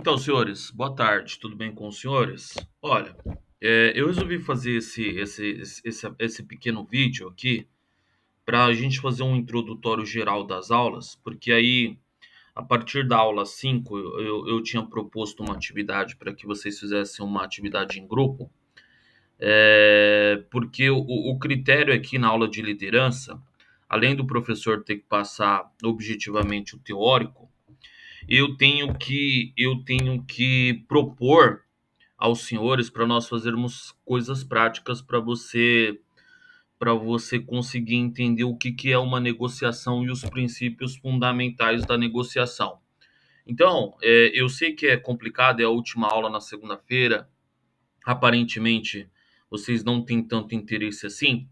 Então, senhores, boa tarde, tudo bem com os senhores? Olha, eu resolvi fazer esse pequeno vídeo aqui para a gente fazer um introdutório geral das aulas, porque aí, a partir da aula 5, eu tinha proposto uma atividade para que vocês fizessem uma atividade em grupo, porque o critério aqui na aula de liderança, além do professor ter que passar objetivamente o teórico, eu tenho que propor aos senhores para nós fazermos coisas práticas para você conseguir entender o que que é uma negociação e os princípios fundamentais da negociação. Então, eu sei que é complicado, é a última aula na segunda-feira. Aparentemente, vocês não têm tanto interesse assim,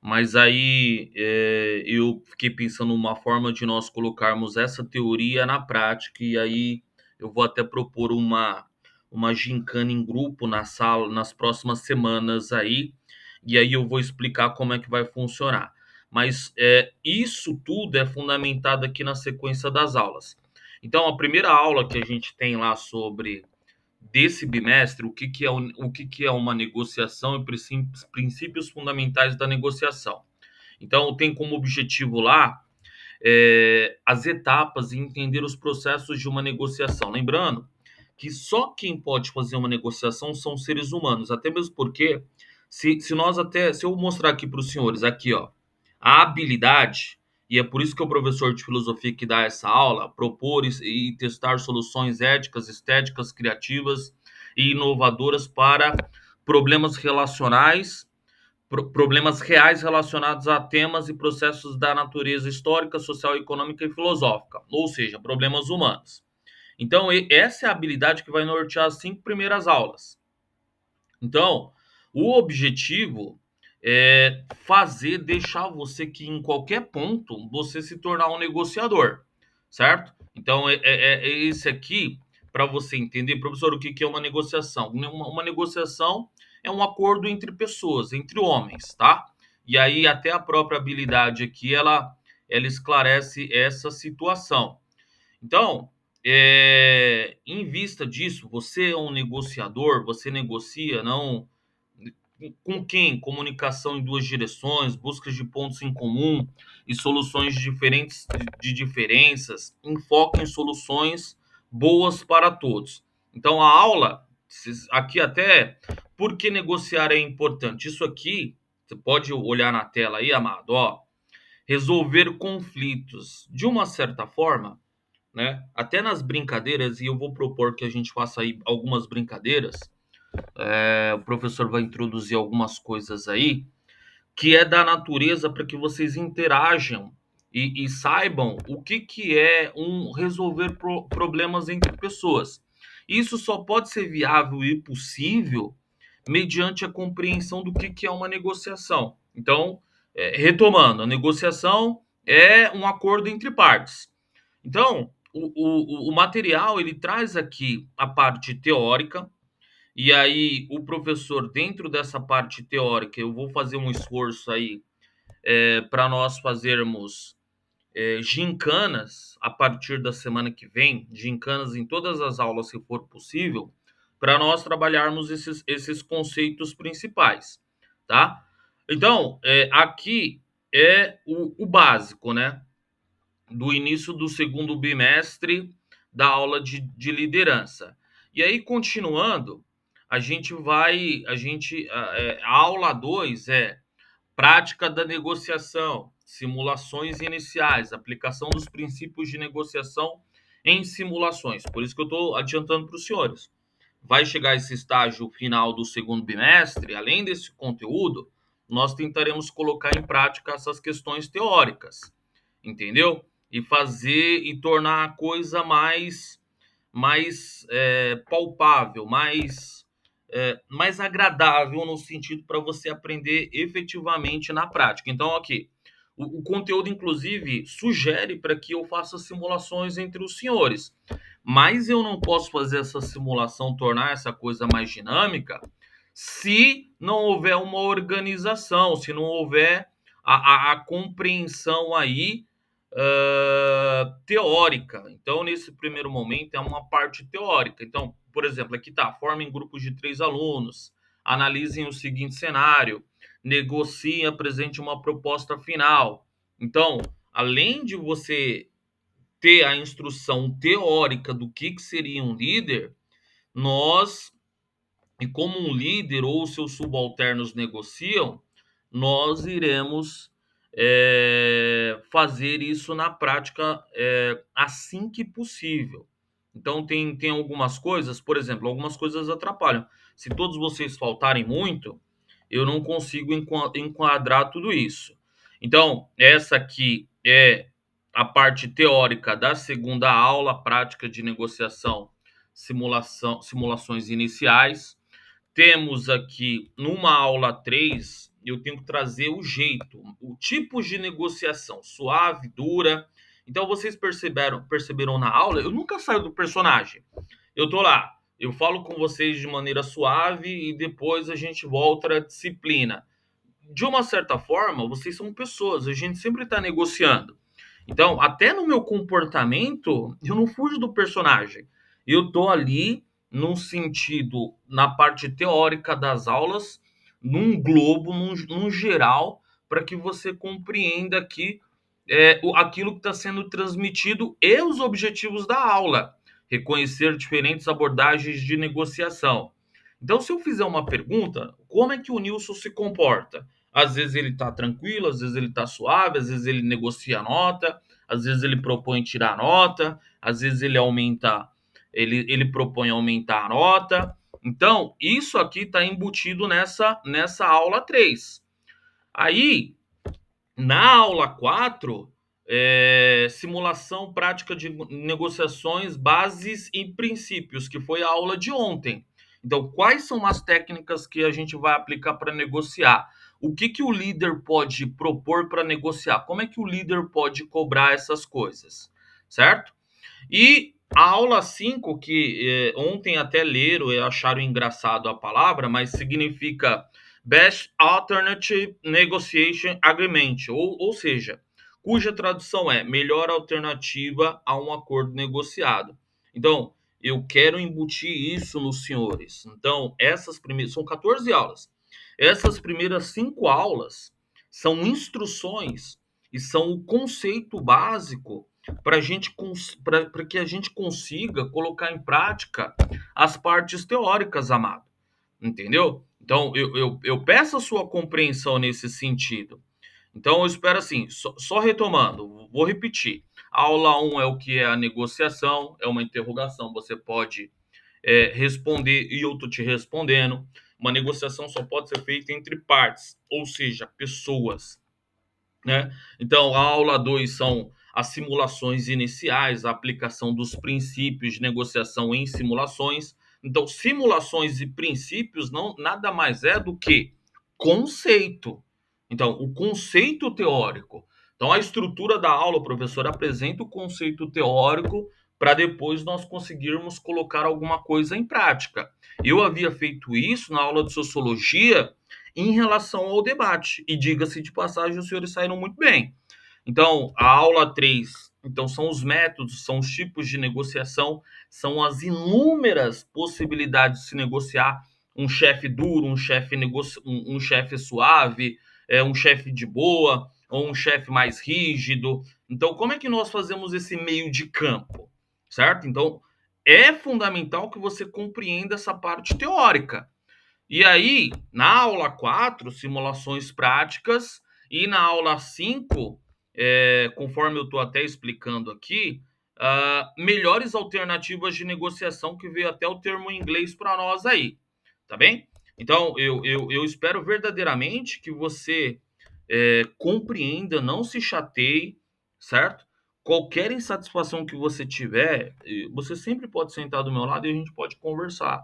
mas aí eu fiquei pensando uma forma de nós colocarmos essa teoria na prática, e aí eu vou até propor uma gincana em grupo na sala nas próximas semanas aí, e aí eu vou explicar como é que vai funcionar. Mas isso tudo é fundamentado aqui na sequência das aulas. Então, a primeira aula que a gente tem lá sobre desse bimestre, o que que é uma negociação e princípios fundamentais da negociação. Então, tem como objetivo lá as etapas e entender os processos de uma negociação. Lembrando que só quem pode fazer uma negociação são seres humanos, até mesmo porque se eu mostrar aqui para os senhores aqui, ó, a habilidade, e é por isso que é o professor de filosofia que dá essa aula, propor e testar soluções éticas, estéticas, criativas e inovadoras para problemas relacionais, problemas reais relacionados a temas e processos da natureza histórica, social, econômica e filosófica, ou seja, problemas humanos. Então, essa é a habilidade que vai nortear as 5 primeiras aulas. Então, o objetivo é deixar você que em qualquer ponto você se tornar um negociador, certo? Então, é esse aqui para você entender, professor, o que que é uma negociação. Uma negociação é um acordo entre pessoas, entre homens, tá? E aí, até a própria habilidade aqui, ela esclarece essa situação. Então, em vista disso, você é um negociador, você negocia, não com quem? Comunicação em duas direções, busca de pontos em comum e soluções diferentes de diferenças, enfoque em soluções boas para todos. Então, a aula, aqui até, por que negociar é importante? Isso aqui, você pode olhar na tela aí, amado, ó, resolver conflitos. De uma certa forma, né? Até nas brincadeiras, e eu vou propor que a gente faça aí algumas brincadeiras. O professor vai introduzir algumas coisas aí que é da natureza para que vocês interajam e saibam o que que é um resolver problemas entre pessoas. Isso só pode ser viável e possível mediante a compreensão do que é uma negociação. Então, retomando, a negociação é um acordo entre partes. Então, o material ele traz aqui a parte teórica, e aí o professor, dentro dessa parte teórica, eu vou fazer um esforço aí para nós fazermos gincanas a partir da semana que vem, gincanas em todas as aulas, se for possível, para nós trabalharmos esses conceitos principais, tá? Então, aqui é o básico, né? Do início do segundo bimestre da aula de liderança. E aí, continuando, a aula 2 é prática da negociação, simulações iniciais, aplicação dos princípios de negociação em simulações. Por isso que eu estou adiantando para os senhores. Vai chegar esse estágio final do segundo bimestre, além desse conteúdo, nós tentaremos colocar em prática essas questões teóricas, entendeu? E fazer e tornar a coisa mais palpável, mais agradável no sentido para você aprender efetivamente na prática. Então, aqui, o conteúdo, inclusive, sugere para que eu faça simulações entre os senhores. Mas eu não posso fazer essa simulação, tornar essa coisa mais dinâmica, se não houver uma organização, se não houver a compreensão aí teórica. Então, nesse primeiro momento, é uma parte teórica. Então, por exemplo, aqui está: formem grupos de 3 alunos, analisem o seguinte cenário, negociem e apresente uma proposta final. Então, além de você ter a instrução teórica do que seria um líder, nós, e como um líder ou seus subalternos negociam, nós iremos fazer isso na prática assim que possível. Então, tem algumas coisas, por exemplo, algumas coisas atrapalham. Se todos vocês faltarem muito, eu não consigo enquadrar tudo isso. Então, essa aqui é a parte teórica da segunda aula, prática de negociação, simulações iniciais. Temos aqui numa aula 3, eu tenho que trazer o jeito, o tipo de negociação, suave, dura. Então vocês perceberam na aula, eu nunca saio do personagem. Eu tô lá, eu falo com vocês de maneira suave e depois a gente volta à disciplina. De uma certa forma, vocês são pessoas, a gente sempre está negociando. Então, até no meu comportamento, eu não fujo do personagem. Eu tô ali num sentido, na parte teórica das aulas, num globo, num geral, para que você compreenda aqui aquilo que está sendo transmitido e os objetivos da aula. Reconhecer diferentes abordagens de negociação. Então, se eu fizer uma pergunta, como é que o Nilson se comporta? Às vezes ele está tranquilo, às vezes ele está suave, às vezes ele negocia a nota, às vezes ele propõe tirar a nota, às vezes ele propõe aumentar a nota. Então, isso aqui está embutido nessa aula 3. Aí, na aula 4, simulação prática de negociações, bases e princípios, que foi a aula de ontem. Então, quais são as técnicas que a gente vai aplicar para negociar? O que o líder pode propor para negociar? Como é que o líder pode cobrar essas coisas? Certo? E a aula 5, que ontem até leram e acharam engraçado a palavra, mas significa Best Alternative Negotiation Agreement, ou seja, cuja tradução é melhor alternativa a um acordo negociado. Então, eu quero embutir isso nos senhores. Então, essas primeiras, são 14 aulas. Essas primeiras 5 aulas são instruções e são o conceito básico para que a gente consiga colocar em prática as partes teóricas, amado. Entendeu? Então, eu peço a sua compreensão nesse sentido. Então, eu espero assim, só retomando, vou repetir. A aula 1 é o que é a negociação, é uma interrogação, você pode responder e eu tô te respondendo. Uma negociação só pode ser feita entre partes, ou seja, pessoas, né? Então, a aula 2 são as simulações iniciais, a aplicação dos princípios de negociação em simulações. Então, simulações e princípios não nada mais é do que conceito. Então, o conceito teórico. Então, a estrutura da aula, o professor apresenta o conceito teórico para depois nós conseguirmos colocar alguma coisa em prática. Eu havia feito isso na aula de sociologia em relação ao debate. E diga-se de passagem, os senhores saíram muito bem. Então, a aula 3, então, são os métodos, são os tipos de negociação, são as inúmeras possibilidades de se negociar um chefe duro, um chefe suave, um chefe de boa, ou um chefe mais rígido. Então, como é que nós fazemos esse meio de campo? Certo? Então, é fundamental que você compreenda essa parte teórica. E aí, na aula 4, simulações práticas, e na aula 5, conforme eu estou até explicando aqui, melhores alternativas de negociação, que veio até o termo em inglês para nós aí, tá bem? Então, eu espero verdadeiramente que você compreenda, não se chateie, certo? Qualquer insatisfação que você tiver, você sempre pode sentar do meu lado e a gente pode conversar,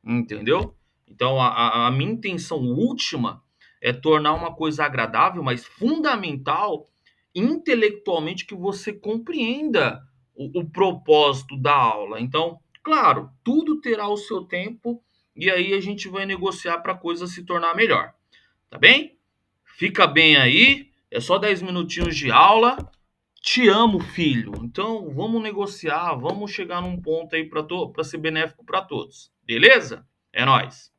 entendeu? Então, a minha intenção última é tornar uma coisa agradável, mas fundamental, intelectualmente, que você compreenda o propósito da aula. Então, claro, tudo terá o seu tempo e aí a gente vai negociar para a coisa se tornar melhor. Tá bem? Fica bem aí, é só 10 minutinhos de aula Te amo, filho. Então vamos negociar, vamos chegar num ponto aí para ser benéfico para todos. Beleza? É nóis.